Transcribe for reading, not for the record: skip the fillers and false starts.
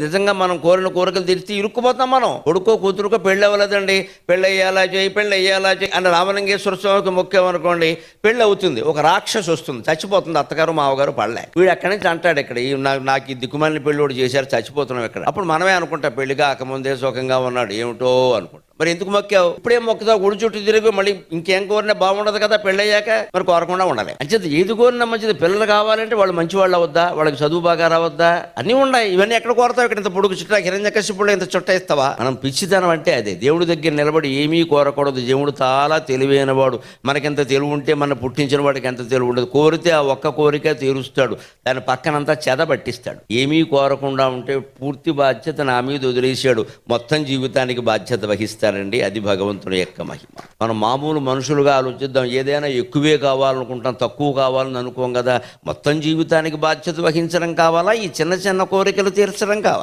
నిజంగా మనం కోరిన కోరికలు తీర్చి ఇరుక్కుపోతాం. మనం కొడుకో కూతురుకో పెళ్ళి అవ్వలేదండి, పెళ్ళి అయ్యేలా చేయి అని రామలింగేశ్వర స్వామికి మొక్కామనుకోండి, పెళ్ళి అవుతుంది. ఒక రాక్షసు వస్తుంది, చచ్చిపోతుంది, అత్తగారు మావగారు పడలే. వీడు ఎక్కడి నుంచి అంటాడు, ఇక్కడ నాకు ఈ దిక్కుమాలిన పెళ్ళి కూడా చేశారు, చచ్చిపోతున్నాం ఇక్కడ. అప్పుడు మనమే అనుకుంటా, పెళ్లి కాకముందే సుఖంగా ఉన్నాడు ఏమిటో అనుకుంటా. మరి ఎందుకు మొక్కావు? ఇప్పుడేం మొక్కుతావు? గుడి చుట్టూ తిరిగి మళ్ళీ ఇంకేం కోరినా బాగుండదు కదా పెళ్ళయ్యాక. మరి కోరకుండా ఉండాలి. అంచేది ఏది కోరినా మంచిది. పిల్లలు కావాలంటే వాళ్ళు మంచి వాళ్ళు అవద్దా, వాళ్ళకి చదువు బాగా రావద్దా, అన్నీ ఉన్నాయి. ఇవన్నీ ఎక్కడ కోరతావు? ఇక్కడ ఇంత పొడుగు చుట్టా హిరణ్యకశిపుడు ఇంత చుట్ట ఇస్తావా? మనం పిచ్చితనం అంటే అదే. దేవుడి దగ్గర నిలబడి ఏమీ కోరకూడదు. దేవుడు చాలా తెలివైన వాడు. మనకెంత తెలివి ఉంటే మన పుట్టించిన వాడికి ఎంత తెలివి ఉండదు. కోరితే ఆ ఒక్క కోరిక తీరుస్తాడు, దాని పక్కనంతా చెద పట్టిస్తాడు. ఏమీ కోరకుండా ఉంటే పూర్తి బాధ్యత నా మీద వదిలేశాడు, మొత్తం జీవితానికి బాధ్యత వహిస్తాడు. అది భగవంతుని యొక్క మహిమ. మనం మామూలు మనుషులుగా ఆలోచిద్దాం. ఏదైనా ఎక్కువే కావాలనుకుంటాం, తక్కువ కావాలని అనుకోం కదా. మొత్తం జీవితానికి బాధ్యత వహించడం కావాలా, ఈ చిన్న చిన్న కోరికలు తీర్చడం కావాలా?